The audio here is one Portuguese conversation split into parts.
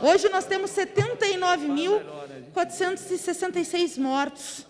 Hoje nós temos 79.466 mortos.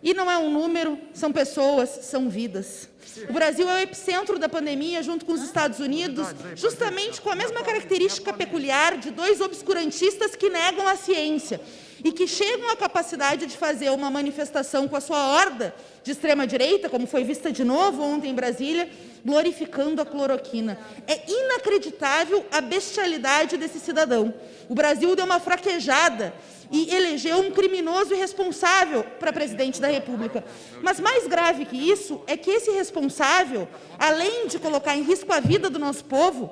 E não é um número, são pessoas, são vidas. O Brasil é o epicentro da pandemia, junto com os Estados Unidos, justamente com a mesma característica peculiar de dois obscurantistas que negam a ciência e que chegam à capacidade de fazer uma manifestação com a sua horda de extrema-direita, como foi vista de novo ontem em Brasília, glorificando a cloroquina. É inacreditável a bestialidade desse cidadão. O Brasil deu uma fraquejada e elegeu um criminoso irresponsável para presidente da República. Mas mais grave que isso é que esse responsável, além de colocar em risco a vida do nosso povo,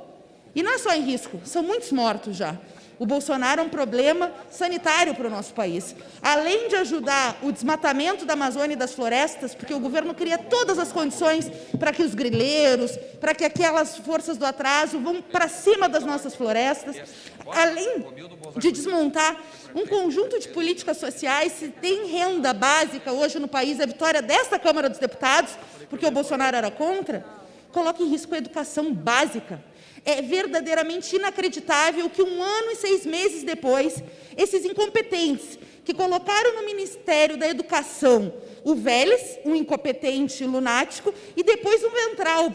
e não é só em risco, são muitos mortos já. O Bolsonaro é um problema sanitário para o nosso país. Além de ajudar o desmatamento da Amazônia e das florestas, porque o governo cria todas as condições para que os grileiros, para que aquelas forças do atraso vão para cima das nossas florestas, além de desmontar um conjunto de políticas sociais, se tem renda básica hoje no país, a vitória desta Câmara dos Deputados, porque o Bolsonaro era contra, coloca em risco a educação básica. É verdadeiramente inacreditável que 1 ano e 6 meses depois, esses incompetentes que colocaram no Ministério da Educação o Vélez, um incompetente lunático, e depois o Weintraub,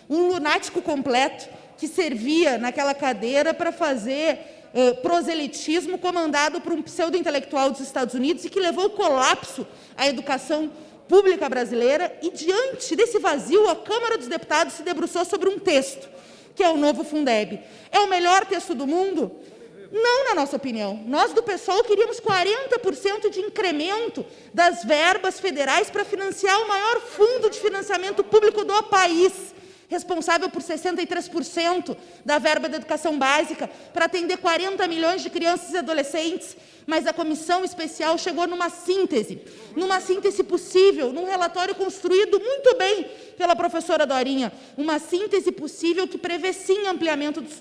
um lunático completo, que servia naquela cadeira para fazer proselitismo comandado por um pseudo-intelectual dos Estados Unidos e que levou ao colapso à educação pública brasileira. E, diante desse vazio, a Câmara dos Deputados se debruçou sobre um texto, que é o novo Fundeb. É o melhor texto do mundo? Não, na nossa opinião. Nós, do PSOL, queríamos 40% de incremento das verbas federais para financiar o maior fundo de financiamento público do país, responsável por 63% da verba da educação básica, para atender 40 milhões de crianças e adolescentes. Mas a comissão especial chegou numa síntese possível, num relatório construído muito bem pela professora Dorinha, uma síntese possível que prevê sim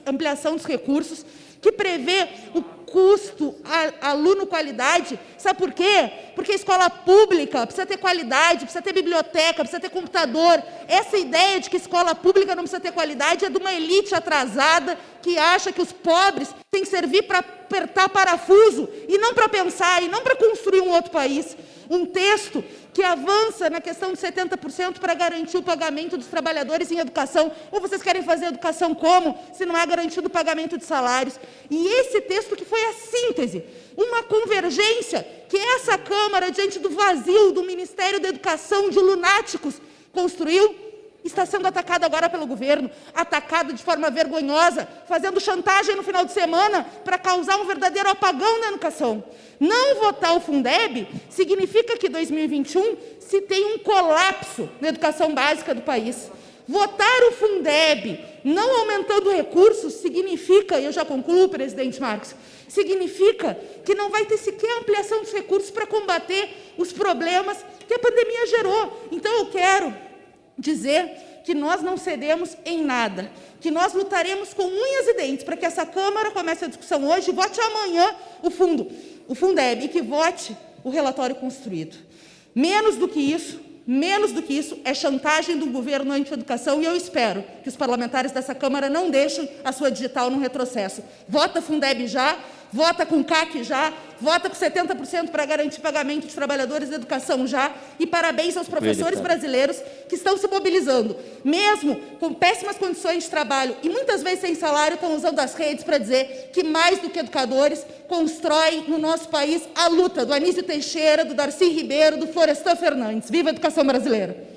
ampliação dos recursos, que prevê o custo aluno-qualidade. Sabe por quê? Porque a escola pública precisa ter qualidade, precisa ter biblioteca, precisa ter computador. Essa ideia de que escola pública não precisa ter qualidade é de uma elite atrasada que acha que os pobres têm que servir para apertar parafuso e não para pensar, e não para construir um outro país. Um texto que avança na questão de 70% para garantir o pagamento dos trabalhadores em educação. Ou vocês querem fazer educação como, se não é garantido o pagamento de salários? E esse texto que foi a síntese, uma convergência que essa Câmara, diante do vazio do Ministério da Educação de lunáticos, construiu, está sendo atacado agora pelo governo, atacado de forma vergonhosa, fazendo chantagem no final de semana para causar um verdadeiro apagão na educação. Não votar o Fundeb significa que em 2021 se tem um colapso na educação básica do país. Votar o Fundeb, não aumentando recursos, significa, e eu já concluo, presidente Marcos, significa que não vai ter sequer ampliação dos recursos para combater os problemas que a pandemia gerou. Então eu quero dizer que nós não cedemos em nada, que nós lutaremos com unhas e dentes para que essa Câmara comece a discussão hoje e vote amanhã o Fundeb, e que vote o relatório construído. Menos do que isso é chantagem do governo anti-educação, e eu espero que os parlamentares dessa Câmara não deixem a sua digital num retrocesso. Vota Fundeb já, vota com CAC já, vota com 70% para garantir pagamento de trabalhadores da educação já, e parabéns aos professores brasileiros que estão se mobilizando, mesmo com péssimas condições de trabalho e muitas vezes sem salário, estão usando as redes para dizer que mais do que educadores constroem no nosso país a luta do Anísio Teixeira, do Darcy Ribeiro, do Florestan Fernandes. Viva a educação brasileira!